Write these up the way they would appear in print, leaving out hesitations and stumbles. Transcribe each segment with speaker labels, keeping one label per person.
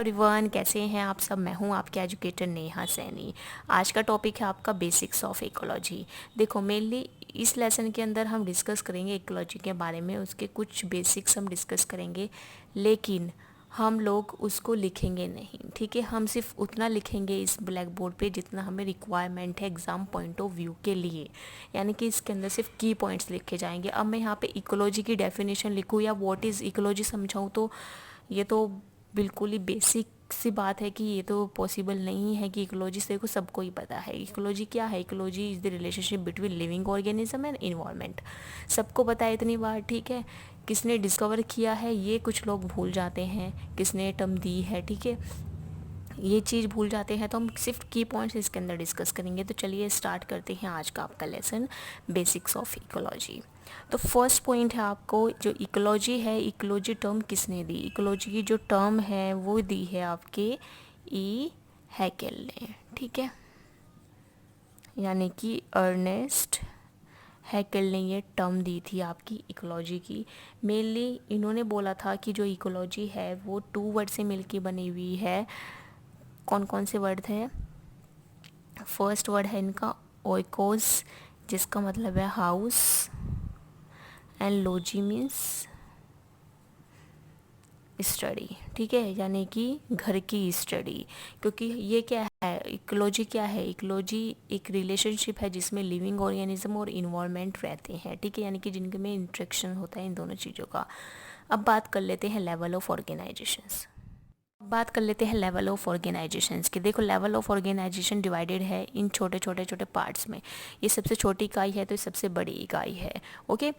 Speaker 1: Everyone, कैसे हैं आप सब। मैं हूं आपके एजुकेटर नेहा सैनी। आज का टॉपिक है आपका बेसिक्स ऑफ इकोलॉजी। देखो, मेनली इस लेसन के अंदर हम डिस्कस करेंगे इकोलॉजी के बारे में, उसके कुछ बेसिक्स हम डिस्कस करेंगे, लेकिन हम लोग उसको लिखेंगे नहीं, ठीक है। हम सिर्फ उतना लिखेंगे इस ब्लैक बोर्ड पे जितना हमें रिक्वायरमेंट है एग्ज़ाम पॉइंट ऑफ व्यू के लिए, यानी कि इसके अंदर सिर्फ की पॉइंट्स लिखे जाएंगे। अब मैं यहाँ पे इकोलॉजी की डेफिनेशन लिखूँ या व्हाट इज़ इकोलॉजी समझाऊँ, तो ये तो बिल्कुल ही बेसिक सी बात है कि ये तो पॉसिबल नहीं है कि इकोलॉजी से को सबको ही पता है। इकोलॉजी क्या है? Ecology is the relationship between living organism and environment. सबको पता है इतनी बार, ठीक है। किसने डिस्कवर किया है ये कुछ लोग भूल जाते हैं, किसने टर्म दी है, ठीक है, ये चीज़ भूल जाते हैं। तो हम सिर्फ की पॉइंट्स इसके अंदर डिस्कस करेंगे। तो चलिए स्टार्ट करते हैं आज का आपका लेसन, बेसिक्स ऑफ इकोलॉजी। तो फर्स्ट पॉइंट है आपको, जो इकोलॉजी है, इकोलॉजी टर्म किसने दी? इकोलॉजी की जो टर्म है वो दी है आपके ई हैकेल ने, ठीक है, यानी कि अर्नेस्ट हैकेल ने ये टर्म दी थी आपकी इकोलॉजी की। मेनली इन्होंने बोला था कि जो इकोलॉजी है वो 2 वर्ड से मिलके बनी हुई है। कौन कौन से वर्ड थे? फर्स्ट वर्ड है इनका ओइकोस, जिसका मतलब है house, and logy means study, ठीक है, यानी कि घर की स्टडी। क्योंकि ये क्या है, इकोलॉजी क्या है? इकोलॉजी एक रिलेशनशिप है जिसमें लिविंग ऑर्गेनिज्म और इन्वायरमेंट रहते हैं, ठीक है, यानी कि जिनके में इंट्रैक्शन होता है इन दोनों चीज़ों का। अब बात कर लेते हैं लेवल ऑफ ऑर्गेनाइजेशंस। बात कर लेते हैं लेवल ऑफ ऑर्गेनाइजेशंस की। देखो, लेवल ऑफ ऑर्गेनाइजेशन डिवाइडेड है इन छोटे छोटे छोटे पार्ट्स में। ये सबसे छोटी इकाई है तो ये सबसे बड़ी इकाई है, ओके।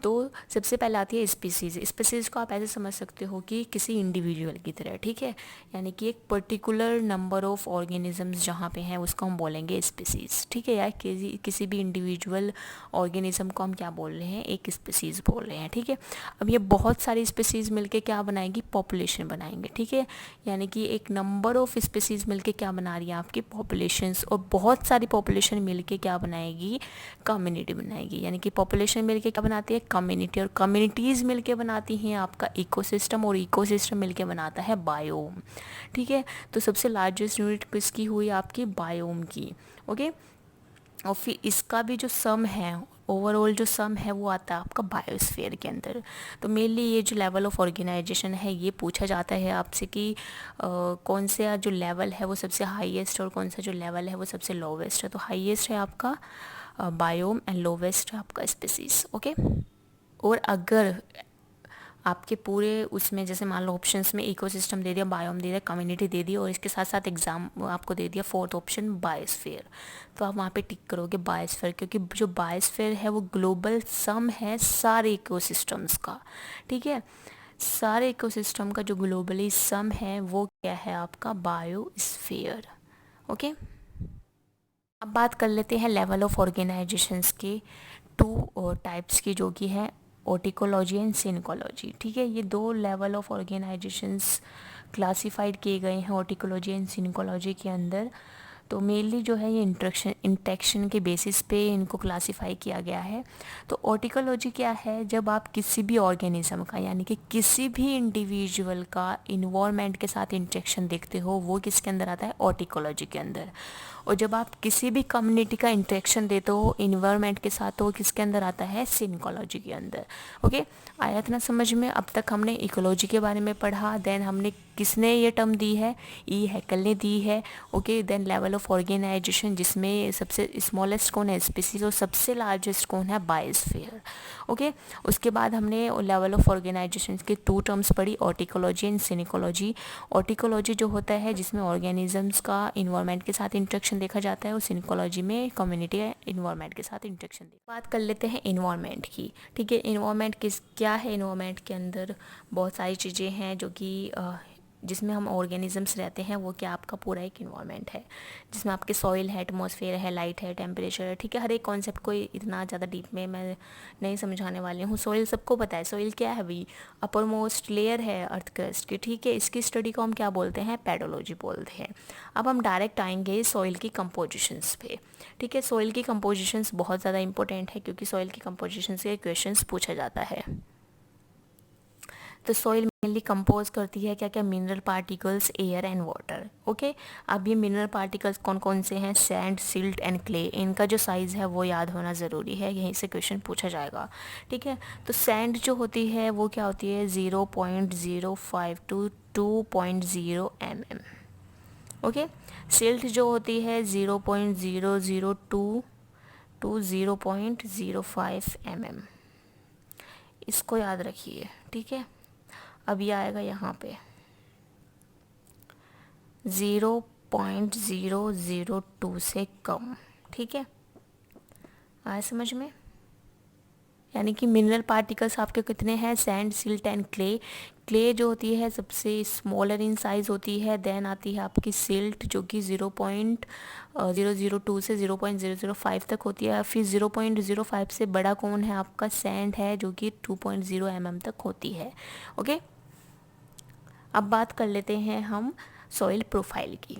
Speaker 1: तो सबसे पहले आती है स्पीसीज़। स्पीसीज़ को आप ऐसे समझ सकते हो कि किसी इंडिविजुअल की तरह, ठीक है, यानी कि एक पर्टिकुलर नंबर ऑफ ऑर्गेनिजम्स जहाँ पे हैं उसको हम बोलेंगे स्पीसीज़, ठीक है। या किसी भी इंडिविजुअल ऑर्गेनिज्म को हम क्या बोल रहे हैं? एक स्पीसीज़ बोल रहे हैं, ठीक है। अब ये बहुत सारी स्पीसीज़ मिलके क्या बनाएंगी? पॉपुलेशन बनाएंगे, ठीक है। यानी कि एक नंबर ऑफ स्पीसीज़ मिलके क्या बना रही है? आपकी पॉपुलेशंस। और बहुत सारी पॉपुलेशन मिलके क्या बनाएगी? कम्युनिटी बनाएगी। यानी कि पॉपुलेशन मिलके क्या बनाती है? कम्युनिटी। और कम्युनिटीज़ मिलके बनाती हैं आपका इकोसिस्टम, और इकोसिस्टम मिलके बनाता है बायोम, ठीक है। तो सबसे लार्जेस्ट यूनिट किसकी हुई? आपकी बायोम की, ओके। और फिर इसका भी जो सम है, ओवरऑल जो सम है वो आता है आपका बायोस्फीयर के अंदर। तो मेनली ये जो लेवल ऑफ ऑर्गेनाइजेशन है ये पूछा जाता है आपसे कि कौन सा जो लेवल है वो सबसे हाईएस्ट और कौन सा जो लेवल है वो सबसे लोवेस्ट है। तो हाईएस्ट है आपका बायोम एंड लोवेस्ट है आपका स्पीसीज, ओके। और अगर आपके पूरे उसमें जैसे मान लो ऑप्शंस में इकोसिस्टम दे दिया, बायोम दे दिया, कम्युनिटी दे दी, और इसके साथ साथ एग्जाम आपको दे दिया फोर्थ ऑप्शन बायोस्फीयर, तो आप वहाँ पे टिक करोगे बायोस्फीयर, क्योंकि जो बायोस्फीयर है वो ग्लोबल सम है सारे इकोसिस्टम्स का, ठीक है। सारे इकोसिस्टम का जो ग्लोबली सम है वो क्या है? आपका बायोस्फीयर, ओके। अब बात कर लेते हैं लेवल ऑफ ऑर्गेनाइजेशंस के 2 टाइप्स की, जो कि है ऑर्टिकोलॉजी एंड सिनकोलॉजी, ठीक है। ये 2 लेवल ऑफ ऑर्गेनाइजेशंस क्लासिफाइड किए गए हैं ऑर्टिकोलॉजी एंड सिनकोलॉजी के अंदर। तो मेनली जो है ये इंट्रैक्शन के बेसिस पे इनको क्लासिफाई किया गया है। तो ऑर्टिकोलॉजी क्या है? जब आप किसी भी ऑर्गेनिज्म का, यानी कि किसी भी इंडिविजुअल का इन्वायरमेंट के साथ इंट्रैक्शन देखते हो, वो किसके अंदर आता है? ऑर्टिकोलॉजी के अंदर। और जब आप किसी भी कम्युनिटी का इंट्रैक्शन देते हो इन्वायरमेंट के साथ, तो वो किसके अंदर आता है? सिनकोलॉजी के अंदर, ओके। आया था ना समझ में? अब तक हमने इकोलॉजी के बारे में पढ़ा, देन हमने किसने ये टर्म दी है? ई हैकेल ने दी है, okay. Then level of organisation, जिसमें सबसे स्मॉलेस्ट कौन है? स्पीसीज, और सबसे लार्जेस्ट कौन है? Biosphere, okay. उसके बाद हमने लेवल ऑफ ऑर्गेनाइजेशन के 2 टर्म्स पढ़ी, ऑर्टिकोलॉजी एंड सिनिकोलॉजी। ऑर्टिकोलॉजी जो होता है जिसमें ऑर्गेनिजम्स का इन्वायरमेंट के साथ इंट्रैक्शन देखा जाता है, और सिनिकोलॉजी में कम्युनिटी इन्वायरमेंट के साथ इंट्रैक्शन। बात कर लेते हैं इन्वायरमेंट की, ठीक है। इन्वायरमेंट क्या है? इन्वायरमेंट के अंदर बहुत सारी चीज़ें हैं जो कि जिसमें हम ऑर्गेनिजम्स रहते हैं, वो क्या आपका पूरा एक इन्वायरमेंट है, जिसमें आपके सॉइल है, एटमॉस्फेयर है, लाइट है, टेम्परेचर है, ठीक है। हर एक कॉन्सेप्ट को इतना ज़्यादा डीप में मैं नहीं समझाने वाली हूँ। सॉइल सबको पता है, सॉइल क्या है भाई? अपर मोस्ट लेयर है अर्थ क्रस्ट की, ठीक है। इसकी स्टडी को हम क्या बोलते हैं? पेडोलॉजी बोलते हैं। अब हम डायरेक्ट आएंगे सॉइल की कंपोजिशंस पे, ठीक है। सॉइल की कंपोजिशंस बहुत ज़्यादा इंपॉर्टेंट है, क्योंकि सॉइल की कंपोजिशन से क्वेश्चंस पूछा जाता है। तो सॉइल मेनली कंपोज करती है क्या क्या, mineral particles, air and water. Okay, अब ये मिनरल पार्टिकल्स कौन कौन से हैं, सैंड, सिल्ट एंड क्ले। इनका जो साइज़ है वो याद होना ज़रूरी है, यहीं से क्वेश्चन पूछा जाएगा। ठीक है, तो सैंड जो होती है वो क्या होती है, 0.05 टू 2.0 mm। ओके, सिल्ट जो होती है 0.002 टू 0.05 mm। इसको याद रखिए। ठीक है, अब ये आएगा यहाँ पे 0.002 से कम। ठीक है, आया समझ में। यानी कि मिनरल पार्टिकल्स आपके कितने हैं, sand, silt and clay. Clay जो होती है सबसे स्मॉलर इन साइज़ होती है, देन आती है आपकी सिल्ट जो कि 0.002 से 0.005 तक होती है, फिर 0.05 से बड़ा कौन है आपका, सैंड है जो कि 2.0 mm तक होती है। ओके, अब बात कर लेते हैं हम सॉइल प्रोफाइल की।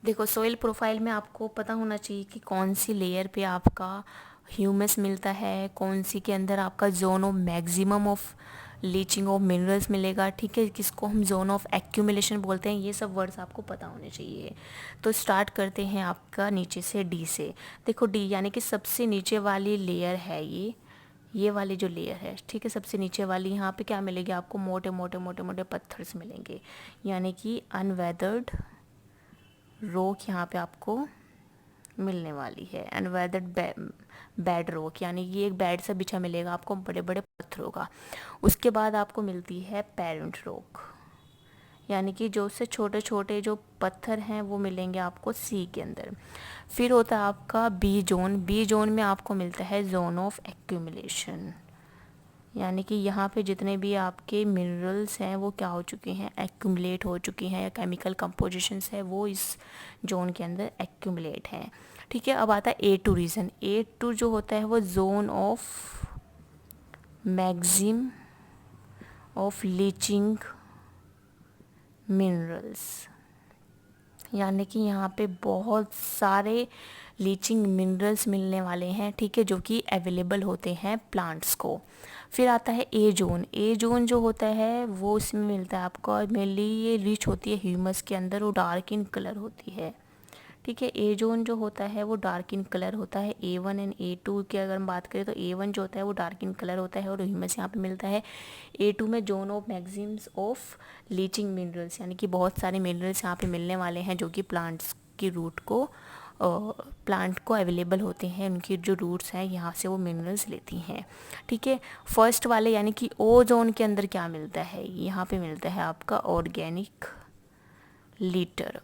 Speaker 1: देखो, सॉइल प्रोफाइल में आपको पता होना चाहिए कि कौन सी लेयर पे आपका ह्यूमस मिलता है, कौन सी के अंदर आपका zone of maximum of leaching of minerals मिलेगा। ठीक है, किसको हम जोन ऑफ एक्यूमुलेशन बोलते हैं, ये सब वर्ड्स आपको पता होने चाहिए। तो स्टार्ट करते हैं आपका नीचे से, डी से। देखो, डी यानी कि सबसे नीचे वाली लेयर है ये वाली जो लेयर है। ठीक है, सबसे नीचे वाली, यहाँ पे क्या मिलेगी आपको, मोटे मोटे मोटे मोटे पत्थर्स मिलेंगे, यानी कि अनवेदर्ड रॉक यहाँ पे आपको मिलने वाली है। अनवेदर्ड बेड रॉक, यानी कि एक बेड सा बिछा मिलेगा आपको बड़े बड़े पत्थरों का। उसके बाद आपको मिलती है पेरेंट रॉक, यानी कि जो से छोटे छोटे जो पत्थर हैं वो मिलेंगे आपको सी के अंदर। फिर होता है आपका बी जोन। बी जोन में आपको मिलता है जोन ऑफ एक्यूमुलेशन, यानी कि यहाँ पे जितने भी आपके मिनरल्स हैं वो क्या हो चुके हैं, एक्यूमुलेट हो चुकी हैं, या केमिकल कंपोजिशंस है वो इस जोन के अंदर एक्यूमुलेट हैं। ठीक है, अब आता है A two region. A two जो होता है वो zone of maximum of leaching minerals, यानी कि यहाँ पे बहुत सारे लीचिंग मिनरल्स मिलने वाले हैं। ठीक है, जो कि अवेलेबल होते हैं प्लांट्स को। फिर आता है ए जोन। ए जोन जो होता है वो इसमें मिलता है आपको, मेनली ये रिच होती है ह्यूमस के अंदर, वो डार्क इन कलर होती है। ठीक है, ए जोन जो होता है वो डार्क इन कलर होता है। A1 एंड A2 की अगर हम बात करें तो A1 जो होता है वो डार्क इन कलर होता है और ह्यूमस यहाँ पे मिलता है। A2 में zone of Maxim's of leaching minerals, यानी कि बहुत सारे मिनरल्स यहाँ पे मिलने वाले हैं जो कि प्लांट्स की रूट को प्लांट को अवेलेबल होते हैं, उनकी जो रूट्स हैं यहाँ से वो मिनरल्स लेती हैं। ठीक है, फर्स्ट वाले यानी कि ओ जोन के अंदर क्या मिलता है, यहाँ पे मिलता है आपका ऑर्गेनिक लीटर।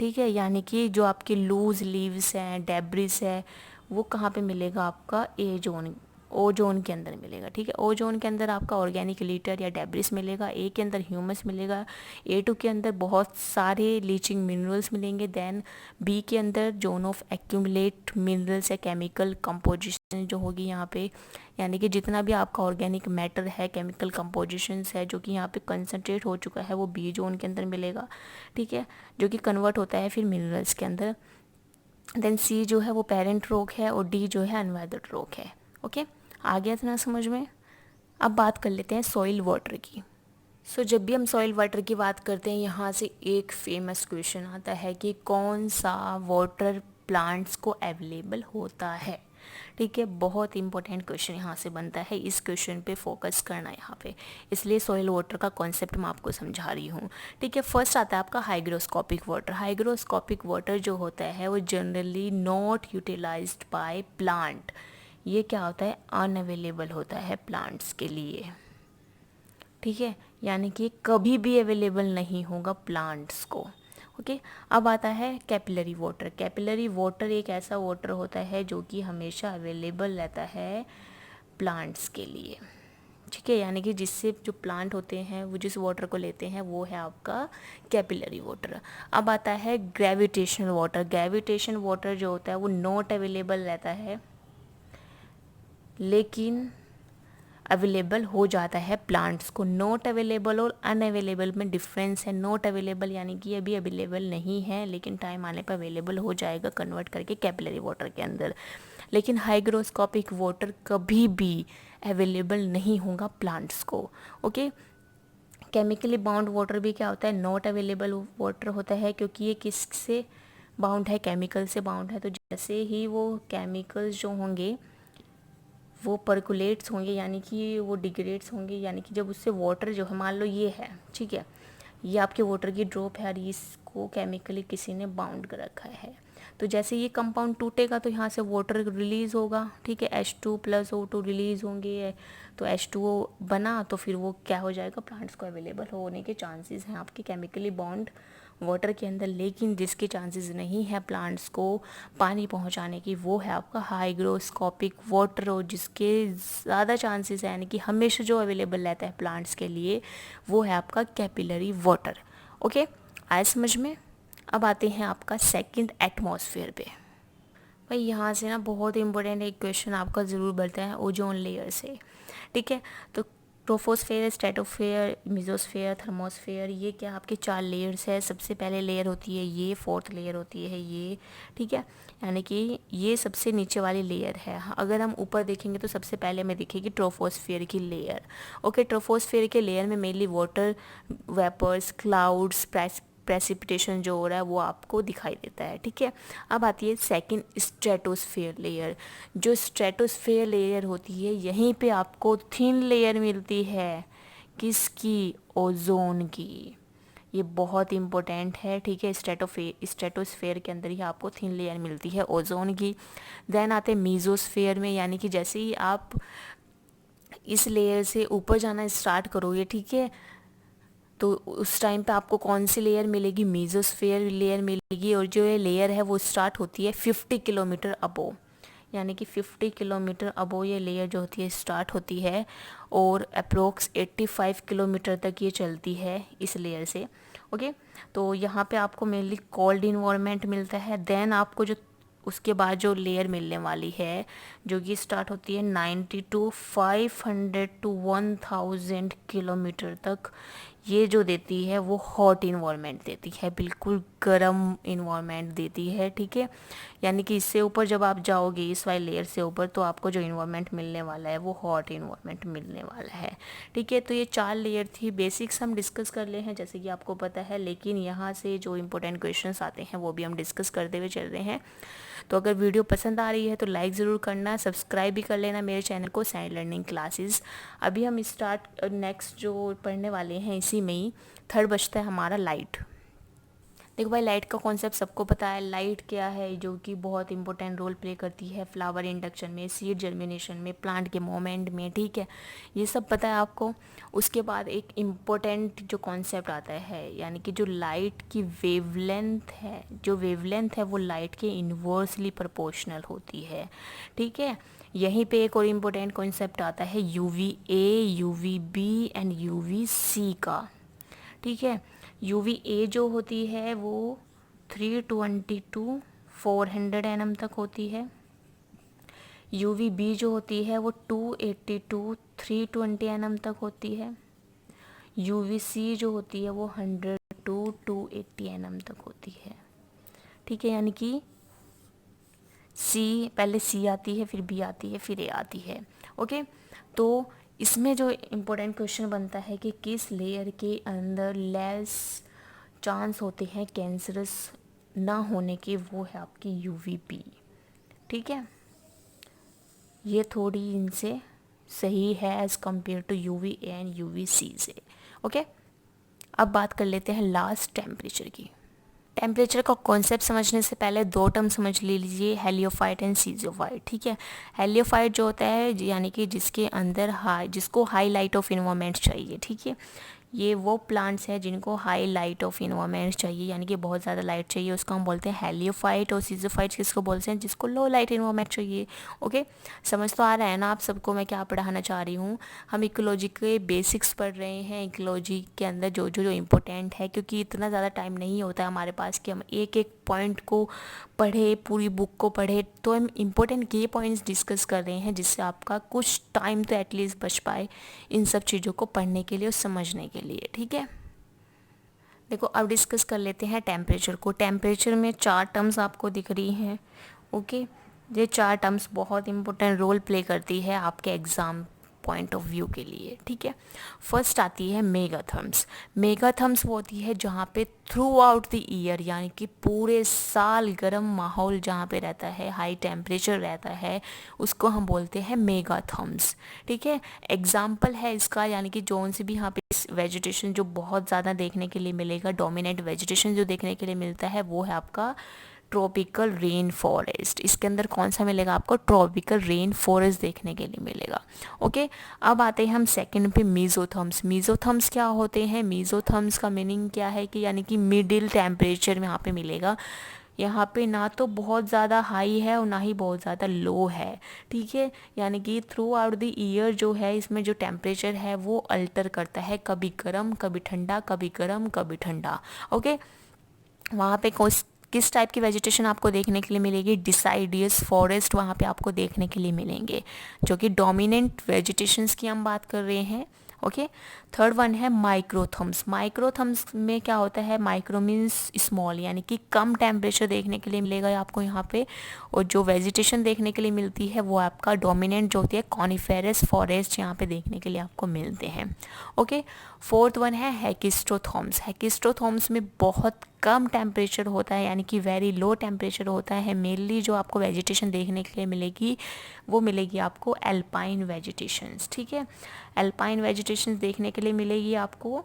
Speaker 1: ठीक है, यानी कि जो आपकी लूज लीव्स हैं, डेब्रिस है, वो कहाँ पे मिलेगा आपका, ए जोन, ओ जोन के अंदर मिलेगा। ठीक है, ओ जोन के अंदर आपका ऑर्गेनिक लीटर या डेब्रिस मिलेगा, ए के अंदर ह्यूमस मिलेगा, A2 के अंदर बहुत सारे लीचिंग मिनरल्स मिलेंगे, देन बी के अंदर जोन ऑफ एक्यूमुलेट मिनरल्स या केमिकल कंपोजिशन जो होगी यहाँ पे, यानी कि जितना भी आपका ऑर्गेनिक मैटर है, केमिकल कंपोजिशंस है जो कि यहाँ पे कंसनट्रेट हो चुका है, वो बी जोन के अंदर मिलेगा। ठीक है, जो कि कन्वर्ट होता है फिर मिनरल्स के अंदर। देन सी जो है वो पेरेंट रॉक है और डी जो है अनवेदर्ड रॉक है। ओके, आ गया इतना समझ में। अब बात कर लेते हैं सॉइल वाटर की। जब भी हम सॉइल वाटर की बात करते हैं, यहाँ से एक फेमस क्वेश्चन आता है कि कौन सा वाटर प्लांट्स को अवेलेबल होता है। ठीक है, बहुत इंपॉर्टेंट क्वेश्चन यहाँ से बनता है, इस क्वेश्चन पे फोकस करना है यहाँ पे, इसलिए सॉइल वाटर का कॉन्सेप्ट मैं आपको समझा रही हूँ। ठीक है, फर्स्ट आता है आपका हाइग्रोस्कोपिक वाटर। हाइग्रोस्कोपिक वाटर जो होता है वो generally not utilised by plant. ये क्या होता है, अनअवेलेबल होता है प्लांट्स के लिए। ठीक है, यानी कि कभी भी अवेलेबल नहीं होगा प्लांट्स को। ओके, अब आता है कैपिलरी वाटर। कैपिलरी वाटर एक ऐसा वाटर होता है जो कि हमेशा अवेलेबल रहता है प्लांट्स के लिए। ठीक है, यानी कि जिससे जो प्लांट होते हैं वो जिस वाटर को लेते हैं वो है आपका कैपिलरी वाटर। अब आता है ग्रेविटेशनल वाटर। ग्रेविटेशन वाटर जो होता है वो नॉट अवेलेबल रहता है, लेकिन अवेलेबल हो जाता है प्लांट्स को। नॉट अवेलेबल और अनअवेलेबल में डिफरेंस है। नॉट अवेलेबल यानी कि अभी अवेलेबल नहीं है, लेकिन टाइम आने पर अवेलेबल हो जाएगा कन्वर्ट करके कैपिलरी वाटर के अंदर। लेकिन हाइग्रोस्कोपिक वाटर कभी भी अवेलेबल नहीं होगा प्लांट्स को। ओके, केमिकली बाउंड वाटर भी क्या होता है, नॉट अवेलेबल वाटर होता है, क्योंकि ये किससे बाउंड है, केमिकल से बाउंड है। तो जैसे ही वो केमिकल्स जो होंगे वो परकुलेट्स होंगे, यानी कि वो डिग्रेड्स होंगे, यानी कि जब उससे वाटर जो है, मान लो ये है, ठीक है, ये आपके वाटर की ड्रॉप है और इसको केमिकली किसी ने बाउंड कर रखा है। तो जैसे ये कंपाउंड टूटेगा तो यहाँ से वाटर रिलीज़ होगा, ठीक है, H2+O2 रिलीज़ होंगे, तो H2O बना तो फिर वो क्या हो जाएगा, प्लांट्स को अवेलेबल होने के चांसेस हैं आपके केमिकली बॉन्ड वाटर के अंदर। लेकिन जिसके चांसेस नहीं है प्लांट्स को पानी पहुंचाने की, वो है आपका हाइग्रोस्कोपिक वाटर, और जिसके ज़्यादा चांसेस है, यानी कि हमेशा जो अवेलेबल रहता है प्लांट्स के लिए, वो है आपका कैपिलरी वाटर। ओके, आए समझ में। अब आते हैं आपका सेकंड एटमॉस्फेयर पे। भाई यहाँ से ना बहुत इंपॉर्टेंट एक क्वेश्चन आपका ज़रूर बनता है ओजोन लेयर से, ठीक है। तो ट्रोपोस्फेयर, स्ट्रेटोस्फेयर, मेसोस्फेयर, थर्मोस्फेयर, ये क्या आपके 4 लेयर्स है। सबसे पहले लेयर होती है ये, फोर्थ लेयर होती है ये, ठीक है, यानी कि ये सबसे नीचे वाली लेयर है। अगर हम ऊपर देखेंगे तो सबसे पहले में दिखेगी ट्रोपोस्फेयर की लेयर। ओके, ट्रोपोस्फेयर के लेयर में mainly water vapours, clouds, precipitation जो हो रहा है वो आपको दिखाई देता है, ठीक है। अब आती है सेकंड स्ट्रेटोस्फेयर लेयर। जो स्ट्रेटोस्फेयर लेयर होती है, यहीं पे आपको थिन लेयर मिलती है, किसकी, ओजोन की। ये बहुत इंपॉर्टेंट है, ठीक है। स्ट्रेटोस्फेयर के अंदर ही आपको थिन लेयर मिलती है ओजोन की। देन आते हैं मीजोस्फेयर में, यानी कि जैसे ही आप इस लेयर से ऊपर जाना स्टार्ट करोगे, ठीक है, तो उस टाइम पे आपको कौन सी लेयर मिलेगी, मेसोस्फेयर लेयर मिलेगी। और जो ये लेयर है वो स्टार्ट होती है 50 किलोमीटर अबो, यानी कि 50 किलोमीटर अबो ये लेयर जो होती है स्टार्ट होती है, और अप्रोक्स 85 किलोमीटर तक ये चलती है इस लेयर से। ओके, तो यहाँ पे आपको मेनली कोल्ड इन्वायरमेंट मिलता है। देन आपको जो उसके बाद जो लेयर मिलने वाली है, जो कि स्टार्ट होती है 90 टू 500 टू 1000 किलोमीटर तक, ये जो देती है वो हॉट इन्वायरमेंट देती है, बिल्कुल गर्म इन्वायरमेंट देती है, ठीक है। यानी कि इससे ऊपर जब आप जाओगे इस वाली लेयर से ऊपर, तो आपको जो इन्वायरमेंट मिलने वाला है वो हॉट इन्वायरमेंट मिलने वाला है, ठीक है। तो ये 4 लेयर थी, बेसिक्स हम डिस्कस कर ले हैं जैसे कि आपको पता है, लेकिन यहाँ से जो इंपॉर्टेंट क्वेश्चंस आते हैं वो भी हम डिस्कस करते हुए चल रहे हैं। तो अगर वीडियो पसंद आ रही है तो लाइक ज़रूर करना, सब्सक्राइब भी कर लेना मेरे चैनल को, साइंस लर्निंग क्लासेस। अभी हम स्टार्ट नेक्स्ट जो पढ़ने वाले हैं, इसी में ही थर्ड बचता है हमारा लाइट। देखो भाई, लाइट का कॉन्सेप्ट सबको पता है। लाइट क्या है, जो कि बहुत इंपॉर्टेंट रोल प्ले करती है फ्लावर इंडक्शन में, सीड जर्मिनेशन में, प्लांट के मोमेंट में, ठीक है, ये सब पता है आपको। उसके बाद एक इम्पोर्टेंट जो कॉन्सेप्ट आता है, यानी कि जो लाइट की वेवलेंथ है, जो वेवलेंथ है वो लाइट के इन्वर्सली प्रोपोर्शनल होती है, ठीक है। यहीं पे एक और इम्पोर्टेंट कॉन्सेप्ट आता है UVA, UVB एंड UVC का, ठीक है। UVA जो होती है वो 320 टू 400 nm तक होती है। UVB जो होती है वो 280 टू 320 nm तक होती है। UVC जो होती है वो 100 टू 280 nm तक होती है, ठीक है। यानी कि पहले C आती है, फिर B आती है, फिर A आती है। ओके, तो इसमें जो इम्पोर्टेंट क्वेश्चन बनता है कि किस लेयर के अंदर लेस चांस होते हैं कैंसरस ना होने के, वो है आपकी UVB, ठीक है। ये थोड़ी इनसे सही है as compared to UVA and UVC से। ओके, अब बात कर लेते हैं लास्ट टेम्परेचर की। टेम्परेचर का कॉन्सेप्ट समझने से पहले 2 टर्म समझ लीजिए, हेलियोफाइट एंड सीजियोफाइट, ठीक है। हेलियोफाइट जो होता है, यानी कि जिसके अंदर जिसको हाई लाइट ऑफ इन्वायरमेंट चाहिए, ठीक है। ये वो प्लांट्स हैं जिनको हाई लाइट ऑफ इन्वायरमेंट चाहिए, यानी कि बहुत ज़्यादा लाइट चाहिए, उसको हम बोलते हैं हेलियोफाइट। और सीजियोफाइट किसको बोलते हैं, जिसको लो लाइट इन्वायरमेंट चाहिए। ओके, समझ तो आ रहा है ना आप सबको मैं क्या पढ़ाना चाह रही हूँ। हम इकोलॉजी के बेसिक्स पढ़ रहे हैं, इकोलॉजी के अंदर जो जो जो इम्पोर्टेंट है, क्योंकि इतना ज़्यादा टाइम नहीं होता है हमारे पास कि हम एक एक पॉइंट को पढ़े, पूरी बुक को पढ़े। तो हम इम्पोर्टेंट ये पॉइंट्स डिस्कस कर रहे हैं, जिससे आपका कुछ टाइम तो एटलीस्ट बच पाए इन सब चीज़ों को पढ़ने के लिए और समझने के लिए, ठीक है। देखो, अब डिस्कस कर लेते हैं टेम्परेचर को। टेम्परेचर में 4 टर्म्स आपको दिख रही हैं। ओके, ये 4 टर्म्स बहुत इंपॉर्टेंट रोल प्ले करती है आपके एग्ज़ाम पॉइंट ऑफ व्यू के लिए, ठीक है। फर्स्ट आती है मेगाथर्म्स। मेगाथर्म्स वो होती है जहाँ पे थ्रू आउट द ईयर, यानी कि पूरे साल गर्म माहौल जहाँ पे रहता है, हाई टेम्परेचर रहता है, उसको हम बोलते हैं मेगाथर्म्स, ठीक है। एग्जाम्पल है इसका, यानी कि जोन से भी यहाँ पे वेजिटेशन जो बहुत ज़्यादा देखने के लिए मिलेगा, डोमिनेंट वेजिटेशन जो देखने के लिए मिलता है वो है आपका ट्रॉपिकल रेन फॉरेस्ट। इसके अंदर कौन सा मिलेगा आपको? ट्रॉपिकल रेन फॉरेस्ट देखने के लिए मिलेगा। ओके, अब आते हैं हम सेकंड पे मीजोथर्म्स। मीजोथर्म्स क्या होते हैं? मीजोथर्म्स का मीनिंग क्या है कि यानी कि मिडिल टेम्परेचर में यहाँ पे मिलेगा। यहाँ पे ना तो बहुत ज़्यादा हाई है और ना ही बहुत ज़्यादा लो है, ठीक है। यानी कि थ्रू आउट द ईयर जो है इसमें जो टेम्परेचर है वो अल्टर करता है, कभी गर्म कभी ठंडा, कभी गर्म कभी ठंडा। ओके, वहाँ पे किस टाइप की वेजिटेशन आपको देखने के लिए मिलेगी? डिसाइडियस फॉरेस्ट वहाँ पे आपको देखने के लिए मिलेंगे, जो कि डोमिनेंट वेजिटेशंस की हम बात कर रहे हैं। ओके, थर्ड वन है माइक्रोथर्म्स। माइक्रोथर्म्स में क्या होता है? माइक्रो मीन्स स्मॉल, यानी कि कम टेम्परेचर देखने के लिए मिलेगा आपको यहाँ पे, और जो वेजिटेशन देखने के लिए मिलती है वो आपका डोमिनेंट जो होती है कॉनिफेरस फॉरेस्ट यहाँ पे देखने के लिए आपको मिलते हैं। ओके, फोर्थ वन है हेकिस्टोथर्म्स। हेकिस्टोथर्म्स में बहुत कम टेम्परेचर होता है, यानी कि वेरी लो टेम्परेचर होता है। मेनली जो आपको वेजिटेशन देखने के लिए मिलेगी वो मिलेगी आपको एल्पाइन वेजिटेशंस, ठीक है। एल्पाइन वेजिटेशंस देखने के लिए मिलेगी आपको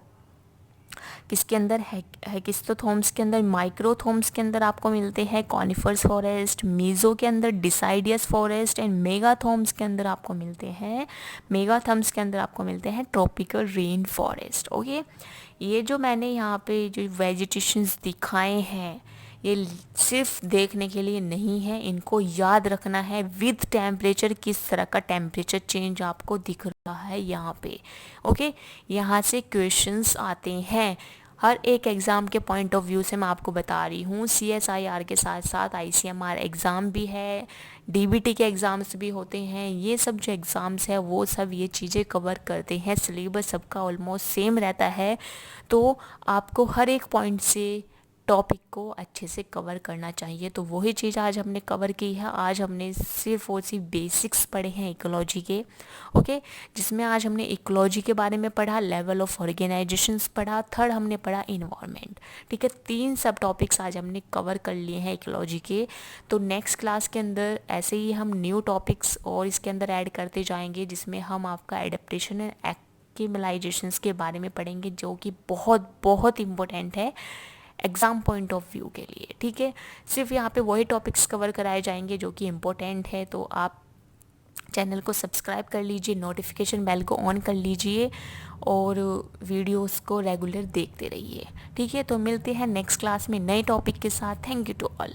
Speaker 1: किसके अंदर? हेकिस्टोथर्म्स के अंदर। माइक्रोथर्म्स के अंदर आपको मिलते हैं कॉनिफर्स फॉरेस्ट, मीजो के अंदर डिसाइडियस फॉरेस्ट, एंड मेगाथर्म्स के अंदर आपको मिलते हैं ट्रॉपिकल रेन फॉरेस्ट। ओके, ये जो मैंने यहाँ पे जो वेजिटेशंस दिखाए हैं ये सिर्फ देखने के लिए नहीं है, इनको याद रखना है विद टेम्परेचर, किस तरह का टेम्परेचर चेंज आपको दिख रहा है यहाँ पे। ओके, यहाँ से क्वेश्चंस आते हैं हर एक एग्ज़ाम के पॉइंट ऑफ व्यू से। मैं आपको बता रही हूँ CSIR के साथ साथ ICMR एग्ज़ाम भी है, DBT के एग्ज़ाम्स भी होते हैं। ये सब जो एग्ज़ाम्स है वो सब ये चीज़ें कवर करते हैं। सिलेबस सबका ऑलमोस्ट सेम रहता है, तो आपको हर एक पॉइंट से टॉपिक को अच्छे से कवर करना चाहिए। तो वही चीज़ आज हमने कवर की है। आज हमने सिर्फ और सिर्फ बेसिक्स पढ़े हैं इकोलॉजी के, ओके, जिसमें आज हमने इकोलॉजी के बारे में पढ़ा, लेवल ऑफ ऑर्गेनाइजेशंस पढ़ा, थर्ड हमने पढ़ा इन्वायरमेंट, ठीक है। 3 सब टॉपिक्स आज हमने कवर कर लिए हैं इकोलॉजी के। तो नेक्स्ट क्लास के अंदर ऐसे ही हम न्यू टॉपिक्स और इसके अंदर ऐड करते जाएंगे, जिसमें हम आपका एडेप्टेशन एंड एक्टिमलाइजेशंस के बारे में पढ़ेंगे, जो कि बहुत बहुत इम्पोर्टेंट है एग्ज़ाम पॉइंट ऑफ व्यू के लिए, ठीक है। सिर्फ यहाँ पे वही टॉपिक्स कवर कराए जाएंगे जो कि इम्पोर्टेंट है। तो आप चैनल को सब्सक्राइब कर लीजिए, नोटिफिकेशन बेल को ऑन कर लीजिए और वीडियोस को रेगुलर देखते रहिए, ठीक है। तो मिलते हैं नेक्स्ट क्लास में नए टॉपिक के साथ। Thank you to all.